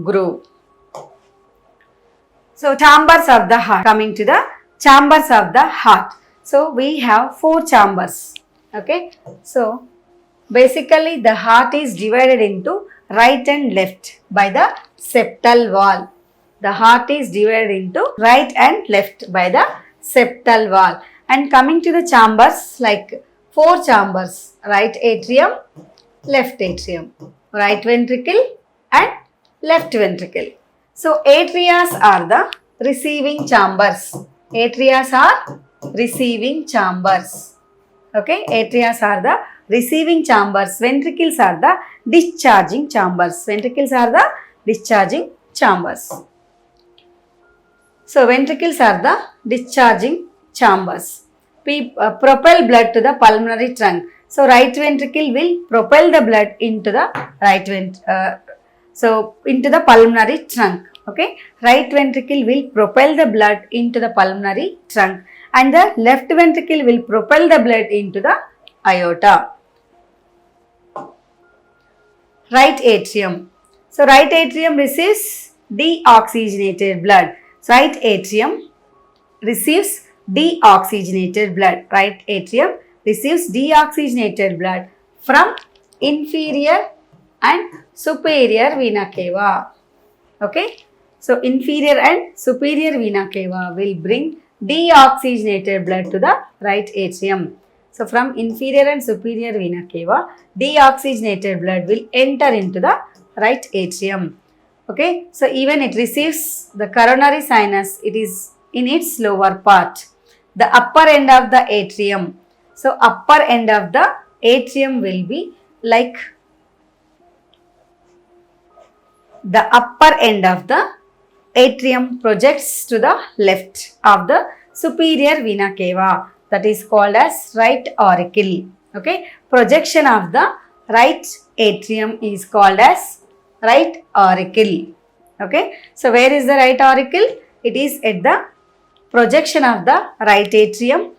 groove. So chambers of the heart. Coming to the chambers of the heart. So we have 4 chambers. Okay. So basically the heart is divided into right and left by the septal wall. The heart is divided into right and left by the septal wall. And coming to the chambers, like 4 chambers: right atrium, left atrium, right ventricle and left ventricle. So atrias are the receiving chambers. Atrias are receiving chambers. Okay, atrias are the receiving chambers. Ventricles are the discharging chambers. Ventricles are the discharging chambers. So ventricles are the discharging chambers. Propel blood to the pulmonary trunk. So right ventricle will propel the blood into the into the pulmonary trunk. Okay, right ventricle will propel the blood into the pulmonary trunk, and the left ventricle will propel the blood into the aorta. Right atrium. So right atrium receives deoxygenated blood. So right atrium receives deoxygenated blood. Right atrium receives deoxygenated blood from inferior and superior vena cava. Okay. So inferior and superior vena cava will bring deoxygenated blood to the right atrium. So from inferior and superior vena cava, deoxygenated blood will enter into the right atrium. Okay. So even it receives the coronary sinus, it is in its lower part, the upper end of the atrium. So upper end of the atrium will be like the upper end of the atrium projects to the left of the superior vena cava, that is called as right auricle. Okay, projection of the right atrium is called as right auricle. Okay, so where is the right auricle? It is at the projection of the right atrium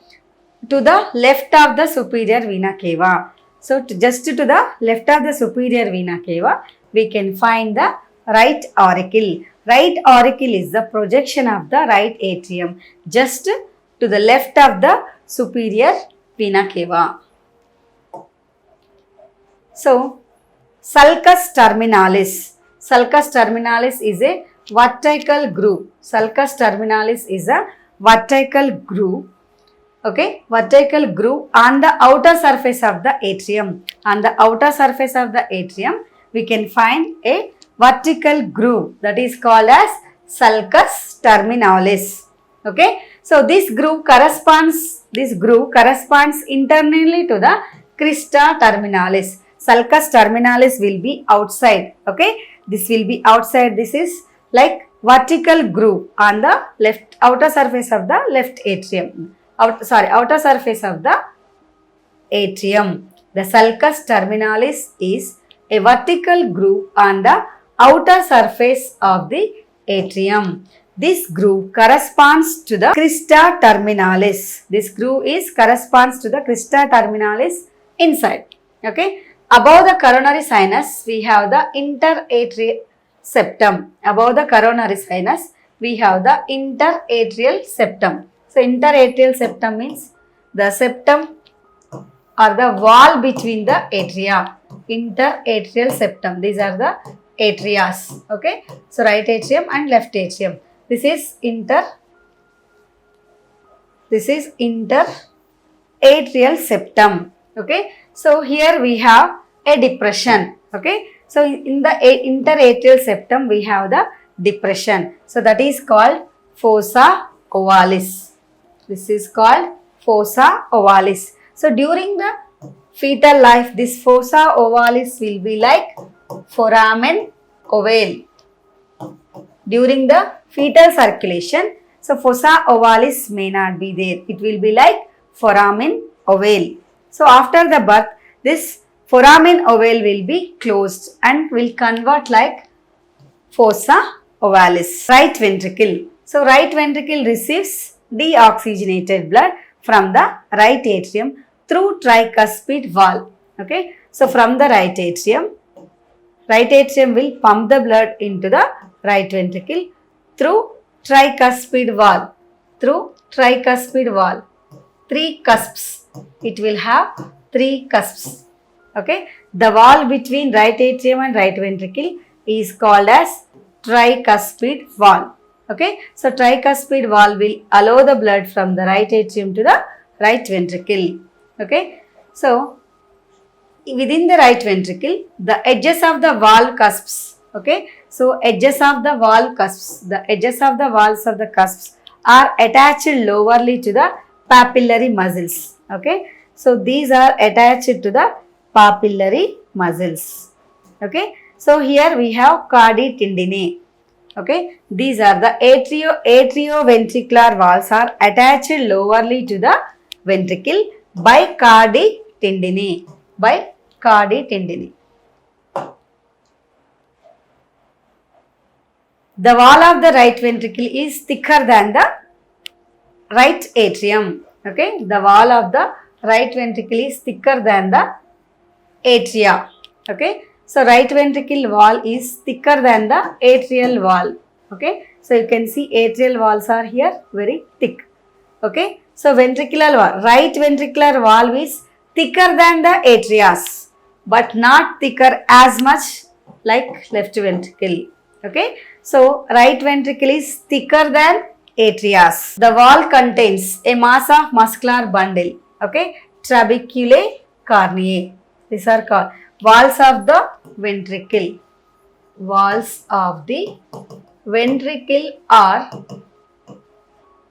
to the left of the superior vena cava. So just to the left of the superior vena cava, we can find the right auricle. Right auricle is the projection of the right atrium just to the left of the superior vena cava. So sulcus terminalis. Sulcus terminalis is a vertical groove. Sulcus terminalis is a vertical groove. Okay, vertical groove on the outer surface of the atrium. On the outer surface of the atrium, we can find a vertical groove that is called as sulcus terminalis. Okay, so this groove corresponds internally to the crista terminalis. Sulcus terminalis will be outside. Okay, this will be outside. This is like vertical groove on the left outer surface of the left atrium. Outer surface of the atrium. The sulcus terminalis is a vertical groove on the outer surface of the atrium. This groove corresponds to the crista terminalis. This groove corresponds to the crista terminalis inside. Okay. Above the coronary sinus, we have the interatrial septum. Above the coronary sinus, we have the interatrial septum. So interatrial septum means the septum or the wall between the atria. Interatrial septum. These are the atrias. Okay. So right atrium and left atrium. This is interatrial septum. Okay. So here we have a depression. Okay. So in the interatrial septum we have the depression. So that is called fossa ovalis. This is called fossa ovalis. So during the fetal life, this fossa ovalis will be like foramen ovale. During the fetal circulation, so fossa ovalis may not be there. It will be like foramen ovale. So after the birth, this foramen ovale will be closed and will convert like fossa ovalis. Right ventricle. So right ventricle receives deoxygenated blood from the right atrium through tricuspid valve. Okay. So from the right atrium, Right atrium will pump the blood into the right ventricle through tricuspid valve. Through tricuspid valve. 3 cusps. It will have 3 cusps. Okay. The valve between right atrium and right ventricle is called as tricuspid valve. Okay. So tricuspid valve will allow the blood from the right atrium to the right ventricle. Okay. So within the right ventricle, the edges of the valve cusps. Okay. So edges of the valve cusps. The edges of the valves of the cusps are attached lowerly to the papillary muscles. Okay. So these are attached to the papillary muscles. Okay. So here we have cardi-tendinae. Okay. These are the atrioventricular valves are attached lowerly to the ventricle by cardi-tendinae. By cardi-tendinae. The wall of the right ventricle is thicker than the right atrium. Okay. The wall of the right ventricle is thicker than the atria. Okay. So right ventricle wall is thicker than the atrial wall. Okay. So you can see atrial walls are here very thick. Okay. So ventricular wall, right ventricular wall is thicker than the atrias, but not thicker as much like left ventricle. Okay. So right ventricle is thicker than atrias. The wall contains a mass of muscular bundle. Okay. Trabeculae corneae. These are called walls of the ventricle. Walls of the ventricle are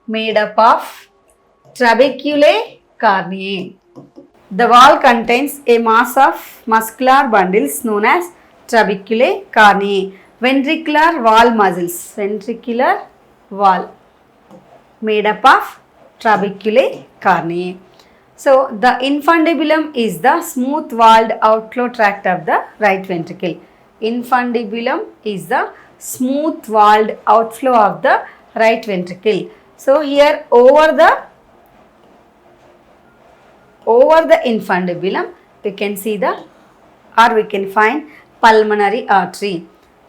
made up of trabeculae corneae. The wall contains a mass of muscular bundles known as trabeculae corneae. Ventricular wall muscles. Ventricular wall made up of trabeculae corneae. So the infundibulum is the smooth walled outflow tract of the right ventricle. Infundibulum is the smooth walled outflow of the right ventricle. So here over the infundibulum we can see the or we can find pulmonary artery.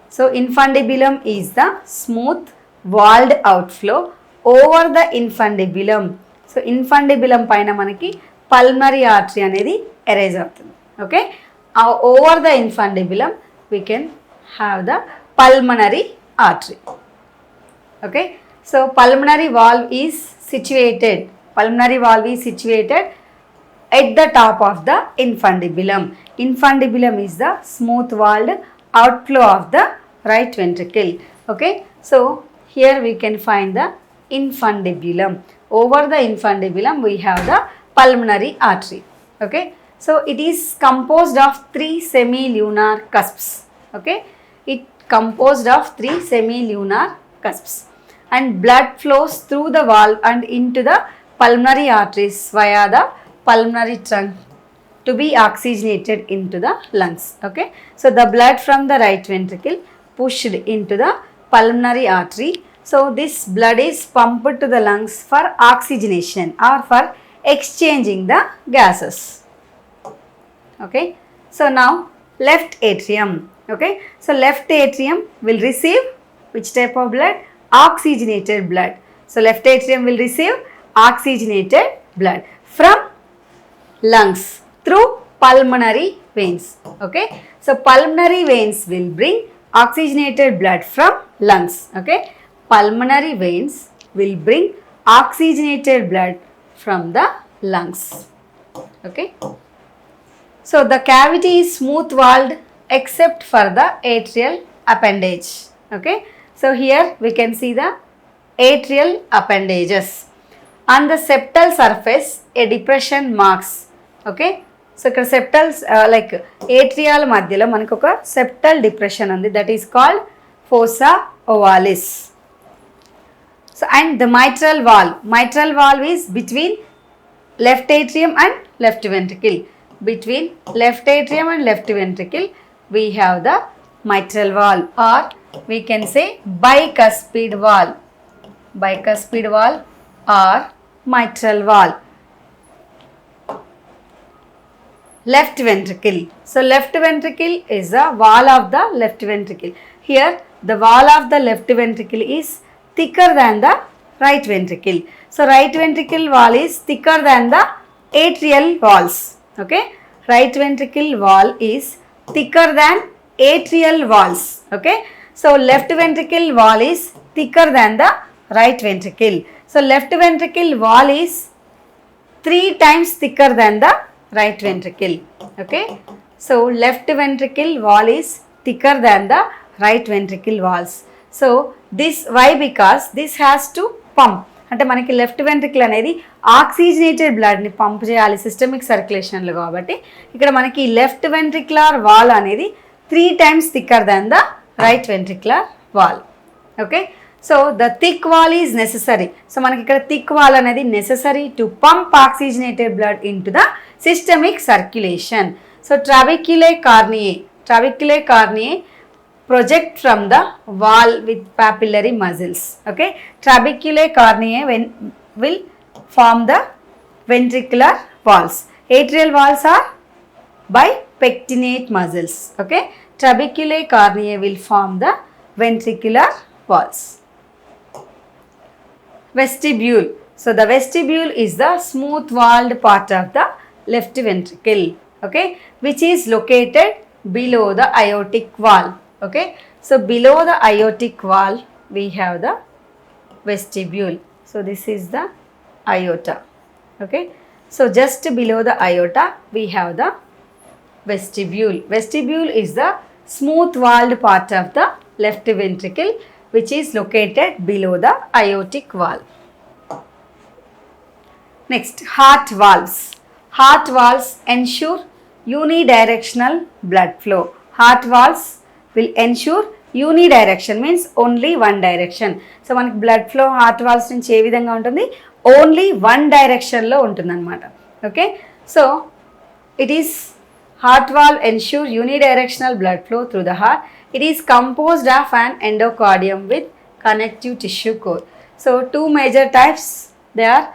So infundibulum is the smooth walled outflow. Over the infundibulum. So infundibulum paina manaki pulmonary artery anedi arise avutundi. Okay. Over the infundibulum we can have the pulmonary artery. Okay. So pulmonary valve is situated at the top of the infundibulum. Infundibulum is the smooth walled outflow of the right ventricle. Okay. So here we can find the infundibulum. Over the infundibulum we have the pulmonary artery. Okay. So it is composed of 3 semilunar cusps. Okay. It composed of 3 semilunar cusps. And blood flows through the valve and into the pulmonary arteries via the pulmonary trunk to be oxygenated into the lungs. Okay. So the blood from the right ventricle pushed into the pulmonary artery. So this blood is pumped to the lungs for oxygenation or for exchanging the gases. Okay. So now left atrium. Okay. So left atrium will receive which type of blood? Oxygenated blood. So left atrium will receive oxygenated blood from lungs through pulmonary veins. Okay. So pulmonary veins will bring oxygenated blood from lungs. Okay. Pulmonary veins will bring oxygenated blood from the lungs. Okay. So the cavity is smooth walled except for the atrial appendage. Okay. So here we can see the atrial appendages. On the septal surface a depression marks. Okay. So septals like atrial madhyalo manaku oka septal depression undi, that is called fossa ovalis. So and the mitral valve is between left atrium and left ventricle. Between left atrium and left ventricle we have the mitral valve, or we can say bicuspid valve or mitral valve. left ventricle. So left ventricle is the wall of the left ventricle. Here the wall of the left ventricle is thicker than the right ventricle. So right ventricle wall is thicker than the atrial walls. Okay, right ventricle wall is thicker than atrial walls. Okay, so left ventricle wall is thicker than the right ventricle. So left ventricle wall is 3 times thicker than the right ventricle. Okay, so left ventricle wall is thicker than the right ventricle walls. So this why? Because this has to pump. అంటే మనకి left ventricle అనేది oxygenated బ్లడ్ని pump చేయాలి systemic సర్క్యులేషన్లో, కాబట్టి ఇక్కడ మనకి left ventricular wall అనేది 3 times thicker than the right ventricular wall. Okay, so the thick wall is necessary. So మనకి ఇక్కడ థిక్ వాల్ అనేది necessary to pump oxygenated blood into the systemic circulation. So trabecular carneae project from the wall with papillary muscles. Okay, trabecular cornea will form the ventricular walls. Atrial walls are by pectinate muscles. Okay, trabecular cornea will form the ventricular walls. Vestibule. So the vestibule is the smooth walled part of the left ventricle. Okay, which is located below the aortic wall. Okay, so below the aortic wall we have the vestibule. So this is the aorta. Okay, so just below the aorta we have the vestibule. Vestibule is the smooth walled part of the left ventricle which is located below the aortic wall. Next, heart valves. Heart valves ensure unidirectional blood flow. Heart valves will ensure unidirection, means only one direction. So మనకి blood flow heart walls నుంచి ఏ విధంగా ఉంటుంది, only one డైరెక్షన్లో ఉంటుంది అనమాట. Okay, so it is heart valve ensure unidirectional blood flow through the heart. It is composed of an endocardium with connective tissue core. So 2 major types, they are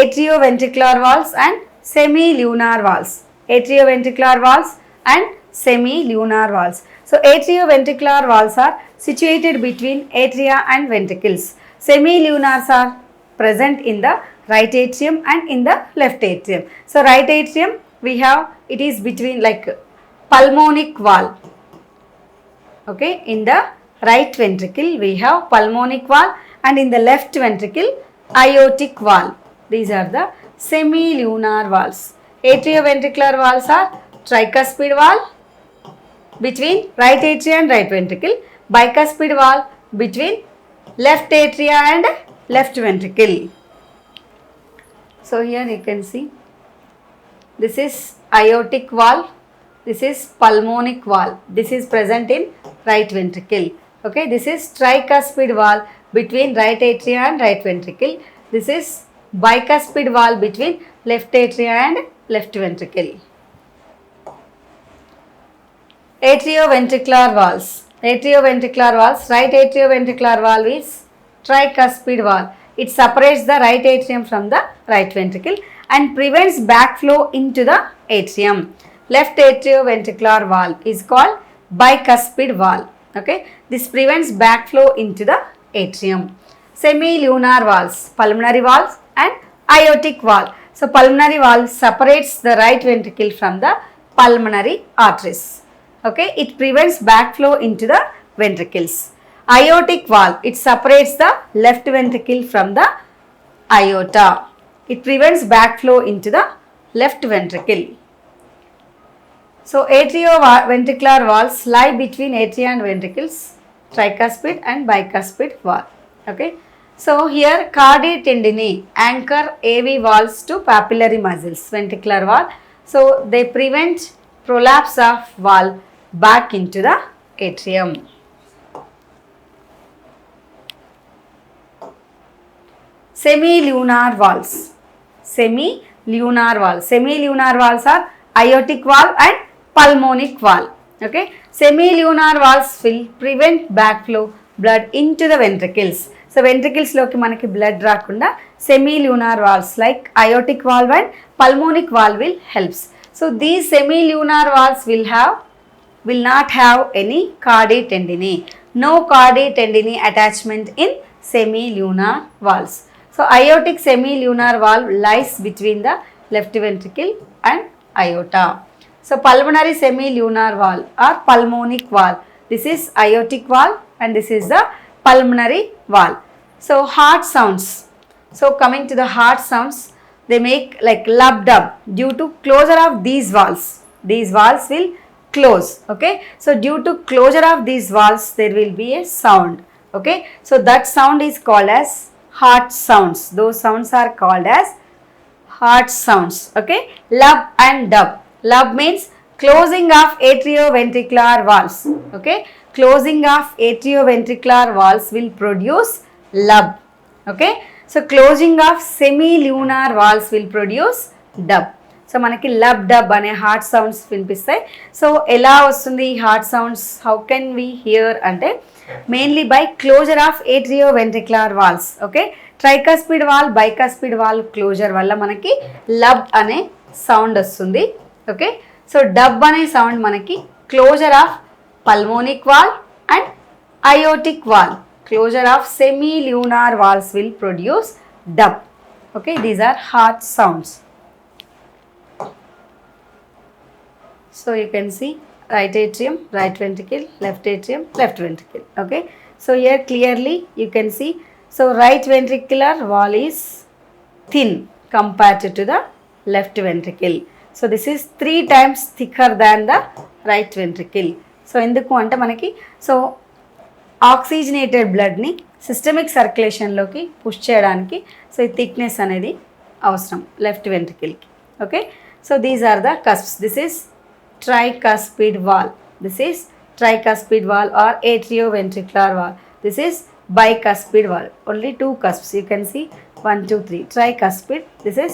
atrioventricular valves and semilunar valves. Atrioventricular valves and semilunar valves. So atrioventricular valves are situated between atria and ventricles. Semilunars are present in the right atrium and in the left atrium. So right atrium we have, it is between like pulmonic valve. Okay, in the right ventricle we have pulmonic valve and in the left ventricle aortic valve. These are the semilunar valves. Atrioventricular valves are tricuspid valve between right atria and right ventricle, bicuspid valve between left atria and left ventricle. So here you can see, this is aortic valve, this is pulmonic valve, this is present in right ventricle. Okay, this is tricuspid valve between right atria and right ventricle, this is bicuspid valve between left atria and left ventricle. Atrioventricular valves. Atrioventricular valves. Right atrioventricular valve is tricuspid valve. It separates the right atrium from the right ventricle and prevents backflow into the atrium. Left atrioventricular valve is called bicuspid valve. Okay, this prevents backflow into the atrium. Semilunar valves, pulmonary valves and aortic valve. So pulmonary valve separates the right ventricle from the pulmonary arteries. Okay, it prevents backflow into the ventricles. Aortic valve, it separates the left ventricle from the aorta. It prevents backflow into the left ventricle. So atrioventricular valves lie between atria and ventricles, tricuspid and bicuspid valve. Okay, so here cardiotendinae anchor AV valves to papillary muscles, ventricular valve. So they prevent prolapse of valve back into the atrium. Semilunar valves. Semilunar valves. Semilunar valves are aortic valve and pulmonic valve. Okay, semilunar valves will prevent backflow blood into the ventricles. So వెంట్రికల్స్లోకి మనకి blood రాకుండా semilunar valves like aortic valve and pulmonic valve will helps. So these semilunar valves will not have any cardi tendinae. No cardi tendinae attachment in semilunar valves. So aortic semilunar valve lies between the left ventricle and aorta. So pulmonary semilunar valve or pulmonic valve. This is aortic valve and this is the pulmonary valve. So heart sounds. So coming to the heart sounds, they make like lub dub due to closure of these valves. These valves will close. Okay, so due to closure of these valves there will be a sound. Okay, so that sound is called as heart sounds. Those sounds are called as heart sounds. Okay, lub and dub. Lub means closing of atrioventricular valves. Okay, closing of atrioventricular valves will produce lub. Okay, so closing of semilunar valves will produce dub. So మనకి lub dub అనే heart sounds వినిపిస్తాయి. So ఎలా వస్తుంది ఈ heart sounds, how can we hear అంటే mainly by closure of atrioventricular valves. Okay, tricuspid valve bicuspid valve closure వల్ల మనకి lub అనే సౌండ్ వస్తుంది. ఓకే, సో డబ్ అనే సౌండ్ మనకి closure of pulmonic valve and aortic valve. Closure of semilunar valves will produce dub. Okay, these are heart sounds. So you can see right atrium, right ventricle, left atrium, left ventricle. Okay, so here clearly you can see, so right ventricular wall is thin compared to the left ventricle. So this is 3 times thicker than the right ventricle. So enduku ante manaki, so oxygenated blood ni systemic circulation loki push cheyadaniki so ee thickness anedi avasaram left ventricle ki. Okay, so these are the cusps. This is tricuspid valve. This is tricuspid valve or atrioventricular valve. This is bicuspid valve. Only 2 cusps. You can see 1, 2, 3. Tricuspid. This is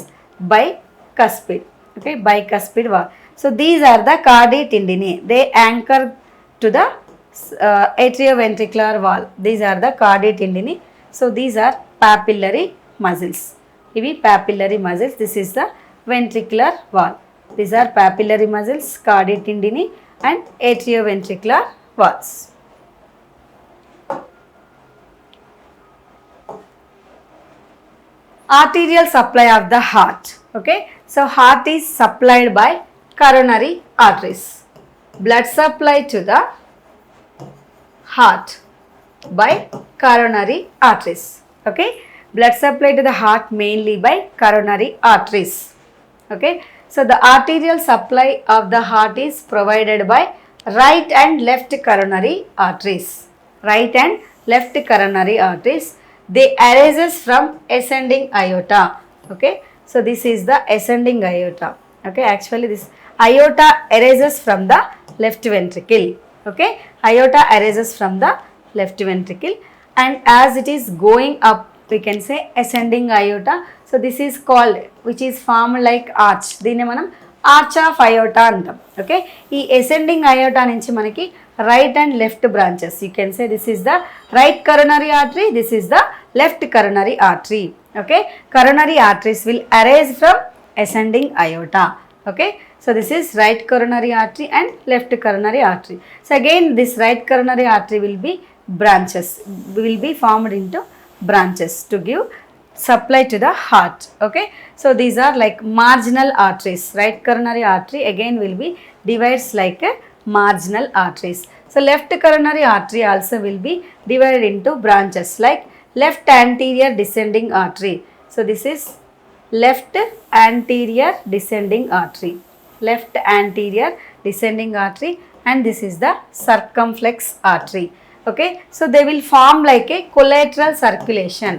bicuspid. Okay, bicuspid valve. So these are the cardi tendinae. They anchor to the atrioventricular valve. These are the cardi tendinae. So these are papillary muscles. Ivi papillary muscles. This is the ventricular valve. These are papillary muscles, cardi tendinae and atrioventricular valves. Arterial supply of the heart. Okay, so heart is supplied by coronary arteries. Blood supply to the heart by coronary arteries. Okay, blood supply to the heart mainly by coronary arteries. Okay, so the arterial supply of the heart is provided by right and left coronary arteries. Right and left coronary arteries, they arises from ascending aorta. Okay, so this is the ascending aorta. Okay, actually this aorta arises from the left ventricle. Okay, aorta arises from the left ventricle and as it is going up we can say ascending aorta. So this is called, which is formed like arch. దీన్ని మనం arch of aorta అంటాం. Okay, ఈ ascending aorta నుంచి మనకి right and left branches. You can say this is the right coronary artery, this is the left coronary artery. Okay, coronary arteries will arise from ascending aorta. Okay, so this is right coronary artery and left coronary artery. So again this right coronary artery will be branches, will be formed into branches to give supply to the heart. Okay, so these are like marginal arteries. Right coronary artery again will be divides like a marginal arteries. So left coronary artery also will be divided into branches like left anterior descending artery. So this is left anterior descending artery, left anterior descending artery and this is the circumflex artery. Okay, so they will form like a collateral circulation.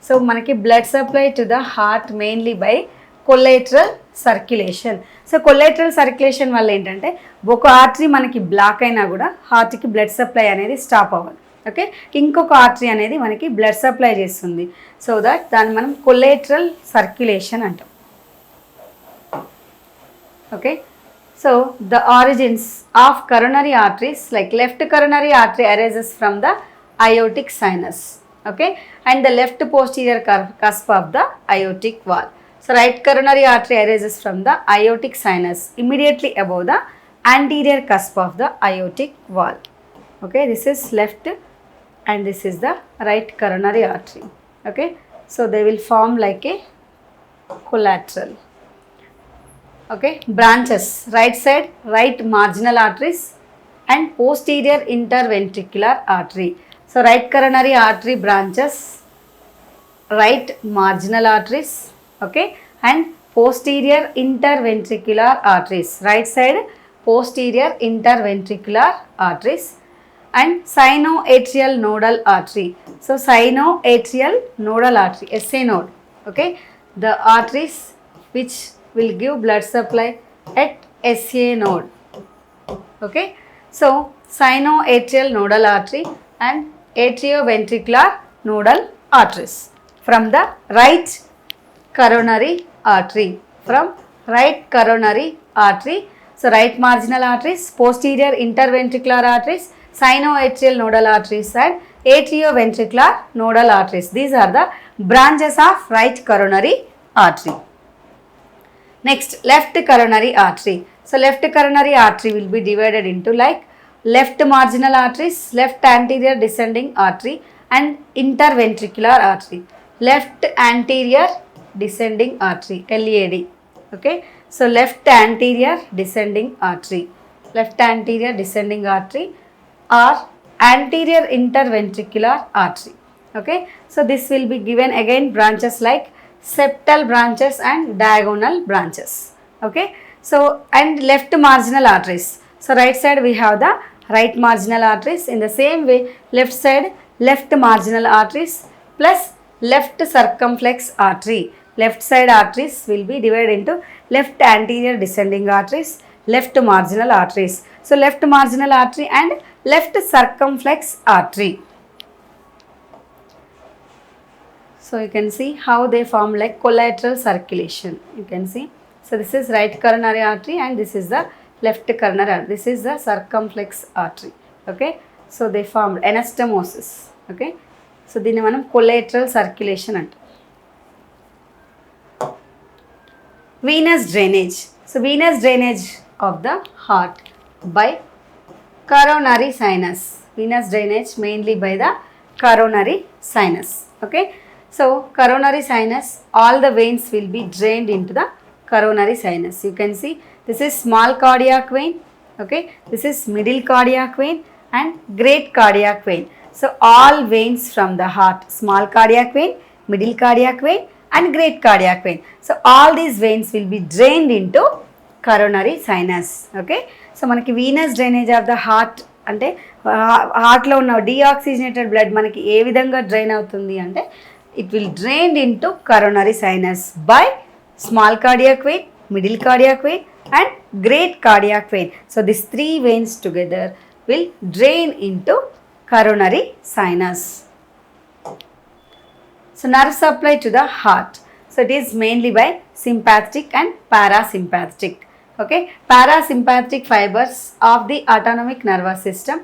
So manaki blood supply to the heart mainly by collateral circulation. So collateral circulation వల్ల ఏంటంటే ఒక artery మనకి black అయినా కూడా హార్ట్కి blood supply అనేది stop అవ్వాలి. Okay, ఇంకొక ఆర్టరీ అనేది మనకి బ్లడ్ సప్లై చేస్తుంది. సో దట్ దాన్ని మనం కొలేటరల్ సర్క్యులేషన్ అంటాం. Okay, so the origins of coronary arteries, like left coronary artery arises from the aortic sinus. okay, and the left posterior cusp of the aortic wall. So right coronary artery arises from the aortic sinus immediately above the anterior cusp of the aortic wall. Okay, this is left and this is the right coronary artery. Okay, so they will form like a collateral. Okay, branches, right side, right marginal arteries and posterior interventricular artery. So right coronary artery branches, right marginal arteries, okay, and posterior interventricular arteries. Right side, posterior interventricular arteries and sinoatrial nodal artery. So sinoatrial nodal artery, SA node, okay, the arteries which will give blood supply at SA node. Okay, so sinoatrial nodal artery and atrioventricular nodal arteries from the right coronary artery. From right coronary artery, so right marginal arteries, posterior interventricular arteries, sinoatrial nodal arteries and atrioventricular nodal arteries. These are the branches of right coronary artery. Next, left coronary artery. So left coronary artery will be divided into like left marginal arteries, left anterior descending artery and interventricular artery. Left anterior descending artery, LAD. Okay, so left anterior descending artery, left anterior descending artery or anterior interventricular artery. Okay, so this will be given again branches like septal branches and diagonal branches. Okay, so and left marginal arteries. So right side we have the right marginal arteries. In the same way, left side left marginal arteries plus left circumflex artery. Left side arteries will be divided into left anterior descending arteries, left marginal arteries. So left marginal artery and left circumflex artery. So you can see how they form like collateral circulation. You can see. So this is right coronary artery and this is the left coronary artery. This is the circumflex artery. Okay. So they formed anastomosis. Okay. So దీన్ని మనం collateral circulation అంటాం. Venous drainage. So venous drainage of the heart by coronary sinus. Venous drainage mainly by the coronary sinus. Okay. So coronary sinus, all the veins will be drained into the coronary sinus. You can see this is small cardiac vein. Okay. This is middle cardiac vein and great cardiac vein. So all veins from the heart, small cardiac vein, middle cardiac vein and great cardiac vein. So all these veins will be drained into coronary sinus. Okay. So మనకి venous drainage of the heart అంటే హార్ట్లో ఉన్న deoxygenated blood మనకి ఏ విధంగా drain అవుతుంది అంటే it will drain into coronary sinus by small cardiac vein, middle cardiac vein and great cardiac vein. So these three veins together will drain into coronary sinus. So nerve supply to the heart. So it is mainly by sympathetic and parasympathetic. Okay, parasympathetic fibers of the autonomic nervous system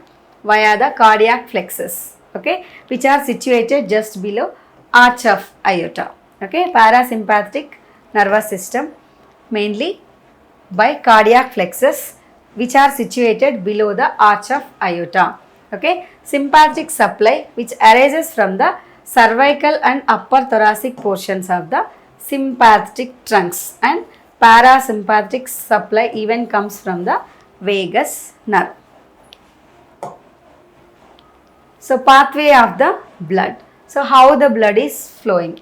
via the cardiac plexus. Okay, which are situated just below arch of aorta. Okay, parasympathetic nervous system mainly by cardiac plexus which are situated below the arch of aorta. Okay, sympathetic supply which arises from the cervical and upper thoracic portions of the sympathetic trunks and parasympathetic supply even comes from the vagus nerve. So pathway of the blood. So how the blood is flowing.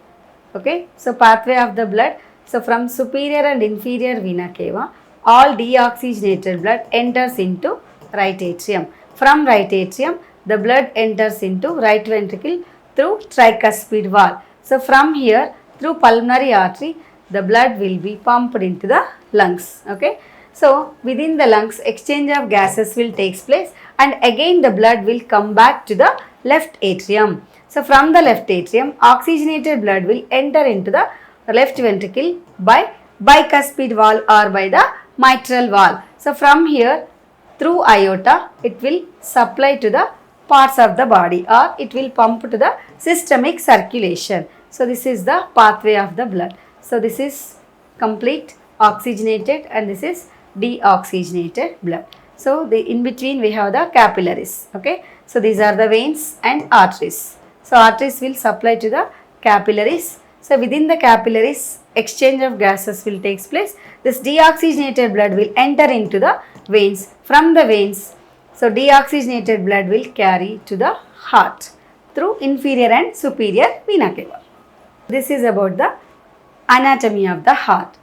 Okay, so pathway of the blood. So from superior and inferior vena cava, all deoxygenated blood enters into right atrium. From right atrium, the blood enters into right ventricle through tricuspid wall. So from here, through pulmonary artery, the blood will be pumped into the lungs. Okay, so within the lungs, exchange of gases will take place and again the blood will come back to the left atrium. So from the left atrium, oxygenated blood will enter into the left ventricle by bicuspid wall or by the mitral wall. So from here through aorta, it will supply to the parts of the body, or it will pump to the systemic circulation. So this is the pathway of the blood. So this is complete oxygenated and this is deoxygenated blood. So the in between we have the capillaries. Okay. So these are the veins and arteries. So arteries will supply to the capillaries. So within the capillaries, exchange of gases will take place. This deoxygenated blood will enter into the veins. From the veins, so deoxygenated blood will carry to the heart through inferior and superior vena cava. This is about the anatomy of the heart.